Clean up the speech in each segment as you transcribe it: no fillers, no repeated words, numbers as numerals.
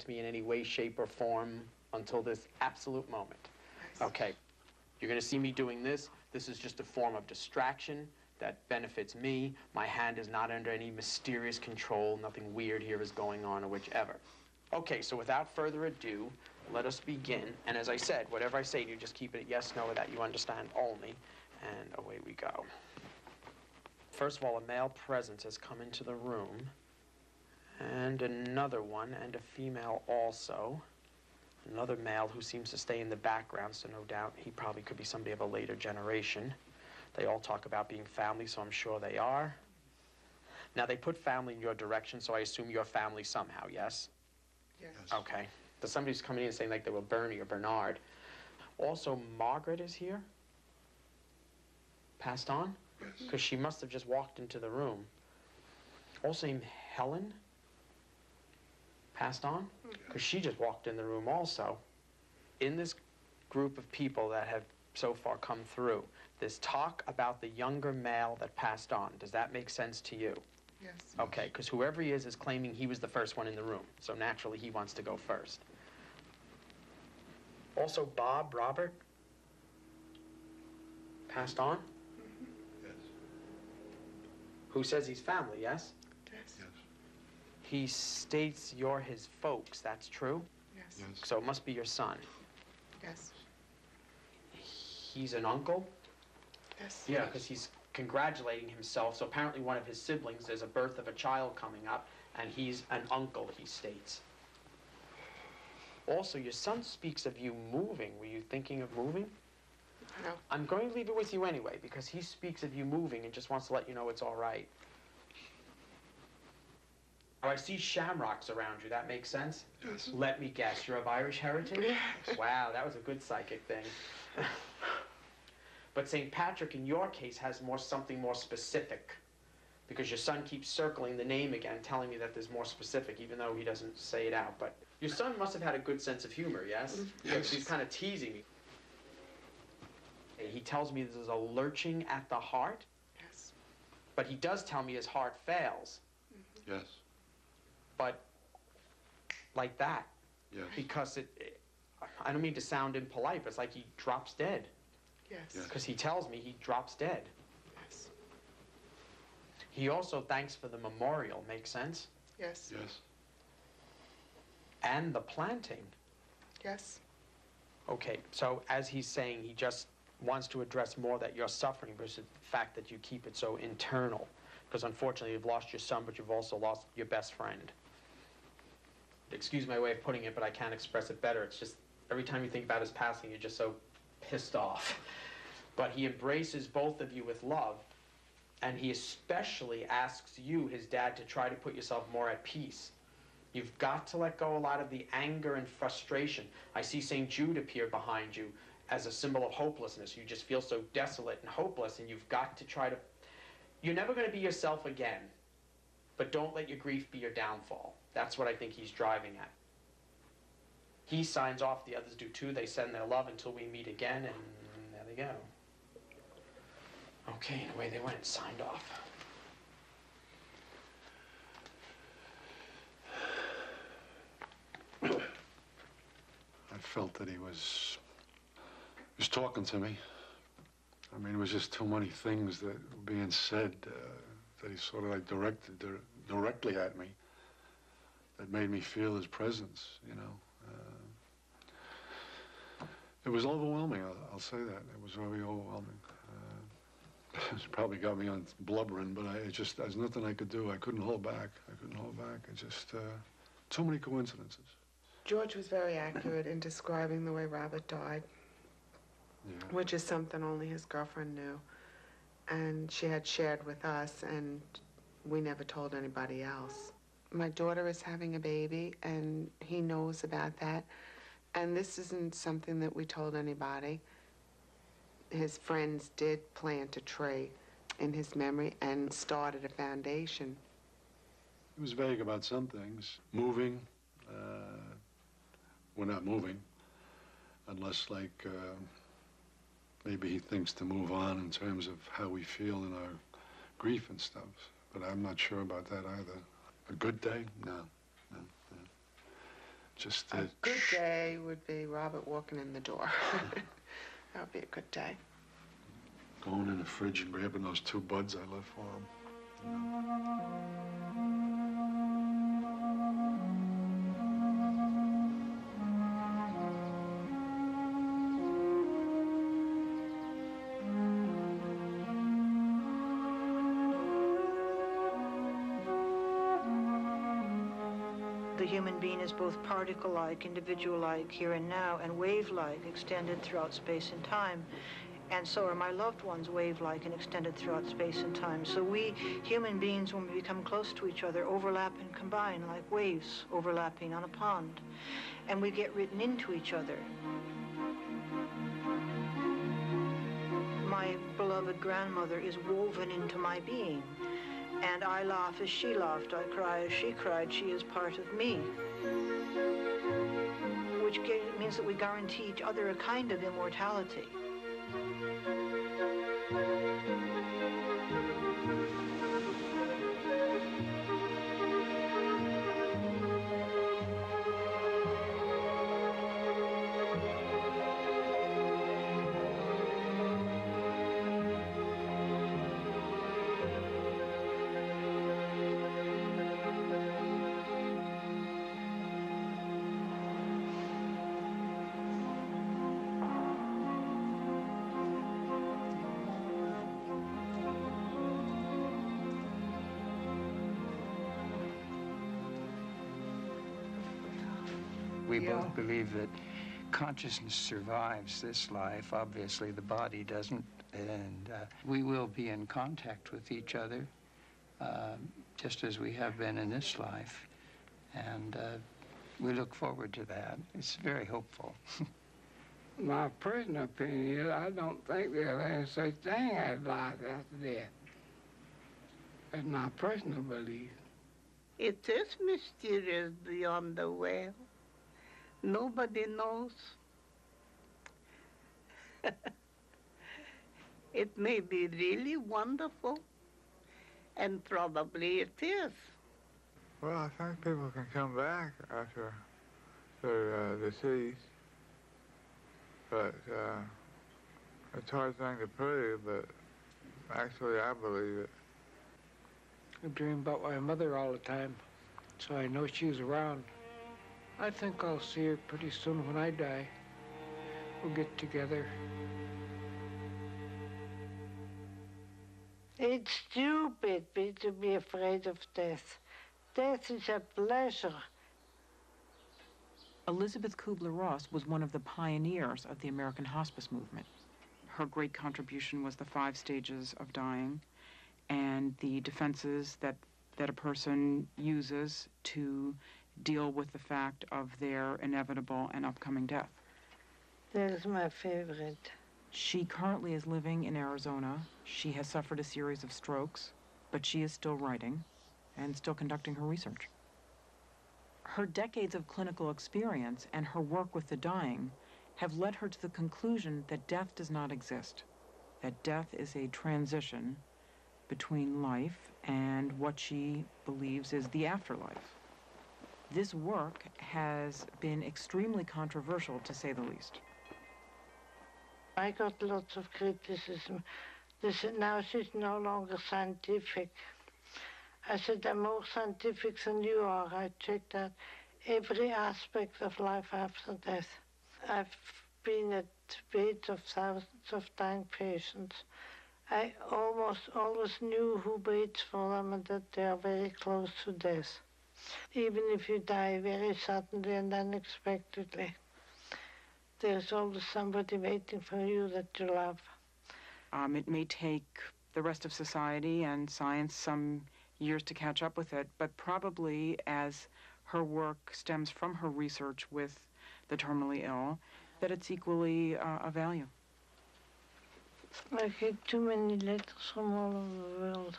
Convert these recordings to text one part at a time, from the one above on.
me in any way, shape, or form until this absolute moment. Okay, you're going to see me doing this. This is just a form of distraction that benefits me. My hand is not under any mysterious control. Nothing weird here is going on or whichever. Okay, so without further ado, let us begin. And as I said, whatever I say to you, just keep it yes, no, or that you understand only. And away we go. First of all, a male presence has come into the room. And another one, and a female also. Another male who seems to stay in the background, so no doubt he probably could be somebody of a later generation. They all talk about being family, so I'm sure they are. Now, they put family in your direction, so I assume you're family somehow, yes? Yes. Okay. So somebody's coming in and saying like they were Bernie or Bernard. Also, Margaret is here? Passed on? Yes. Because she must have just walked into the room. Also named Helen? Passed on? Because she just walked in the room also. In this group of people that have so far come through, there's talk about the younger male that passed on. Does that make sense to you? Yes. Okay, because whoever he is claiming he was the first one in the room. So naturally, he wants to go first. Also, Bob, Robert, passed on? Yes. Who says he's family, yes? Yes. Yes. He states you're his folks. That's true? Yes. Yes. So it must be your son. Yes. He's an uncle? Yes. Yeah, because he's congratulating himself. So apparently one of his siblings, there's a birth of a child coming up, and he's an uncle, he states. Also, your son speaks of you moving. Were you thinking of moving? No. I'm going to leave it with you anyway, because he speaks of you moving and just wants to let you know it's all right. Oh, I see shamrocks around you. That makes sense? Yes. Let me guess. You're of Irish heritage? Yes. Wow, that was a good psychic thing. But St. Patrick, in your case, has something more specific. Because your son keeps circling the name again, telling me that there's more specific, even though he doesn't say it out. But your son must have had a good sense of humor, yes? Yes. He's kind of teasing me. He tells me there's a lurching at the heart. Yes. But he does tell me his heart fails. Yes. But like that. Yes. Because I don't mean to sound impolite, but it's like he drops dead. Yes. Because he tells me he drops dead. Yes. He also thanks for the memorial. Make sense? Yes. Yes. And the planting. Yes. Okay, so as he's saying, he just wants to address more that you're suffering versus the fact that you keep it so internal. Because unfortunately, you've lost your son, but you've also lost your best friend. Excuse my way of putting it, but I can't express it better. It's just every time you think about his passing, you're just so pissed off. But he embraces both of you with love, and he especially asks you, his dad, to try to put yourself more at peace. You've got to let go a lot of the anger and frustration. I see St. Jude appear behind you as a symbol of hopelessness. You just feel so desolate and hopeless, and you've got to try to... You're never going to be yourself again, but don't let your grief be your downfall. That's what I think he's driving at. He signs off, the others do too. They send their love until we meet again, and there they go. Okay, and away they went, signed off. I felt that he was talking to me. I mean, it was just too many things that were being said that he sort of like directed directly at me that made me feel his presence, you know. It was overwhelming, I'll say that. It was very overwhelming. It's probably got me on blubbering, but there's nothing I could do. I couldn't hold back. It just, too many coincidences. George was very accurate in describing the way Robert died, Yeah. which is something only his girlfriend knew. And she had shared with us, and we never told anybody else. My daughter is having a baby, and he knows about that. And this isn't something that we told anybody. His friends did plant a tree in his memory and started a foundation. He was vague about some things. Moving, we're not moving, unless like maybe he thinks to move on in terms of how we feel in our grief and stuff. But I'm not sure about that either. A good day? No. Just A good day would be Robert walking in the door. That would be a good day. going in the fridge and grabbing those 2 buds I left for him. The human being is both particle-like, individual-like, here and now, and wave-like, extended throughout space and time. And so are my loved ones, wave-like and extended throughout space and time. So we, human beings, when we become close to each other, overlap and combine like waves overlapping on a pond. And we get written into each other. My beloved grandmother is woven into my being. And I laugh as she laughed, I cry as she cried, she is part of me. Which means that we guarantee each other a kind of immortality. We both believe that consciousness survives this life. Obviously, the body doesn't. And we will be in contact with each other, just as we have been in this life. And we look forward to that. It's very hopeful. My personal opinion is I don't think there's any such thing as life after death. That's my personal belief. It is mysterious beyond the veil. Nobody knows. It may be really wonderful, and probably it is. Well, I think people can come back after they're deceased, but it's a hard thing to prove, but actually I believe it. I dream about my mother all the time, so I know she's around. I think I'll see her pretty soon when I die. We'll get together. It's stupid to be afraid of death. Death is a pleasure. Elizabeth Kubler-Ross was one of the pioneers of the American hospice movement. Her great contribution was the 5 stages of dying and the defenses that a person uses to deal with the fact of their inevitable and upcoming death. That is my favorite. She currently is living in Arizona. She has suffered a series of strokes, but she is still writing and still conducting her research. Her decades of clinical experience and her work with the dying have led her to the conclusion that death does not exist, that death is a transition between life and what she believes is the afterlife. This work has been extremely controversial, to say the least. I got lots of criticism. They said, now she's no longer scientific. I said, I'm more scientific than you are. I checked out every aspect of life after death. I've been at bedside of thousands of dying patients. I almost always knew who waits for them and that they are very close to death. Even if you die very suddenly and unexpectedly, there's always somebody waiting for you that you love. It may take the rest of society and science some years to catch up with it, but probably as her work stems from her research with the terminally ill, that it's equally of value. I get too many letters from all over the world.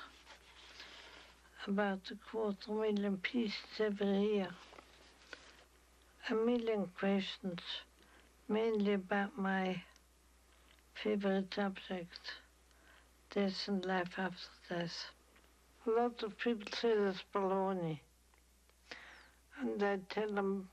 About 250,000 pieces every year. 1 million questions, mainly about my favorite subject, death and life after death. A lot of people say that's baloney. And I tell them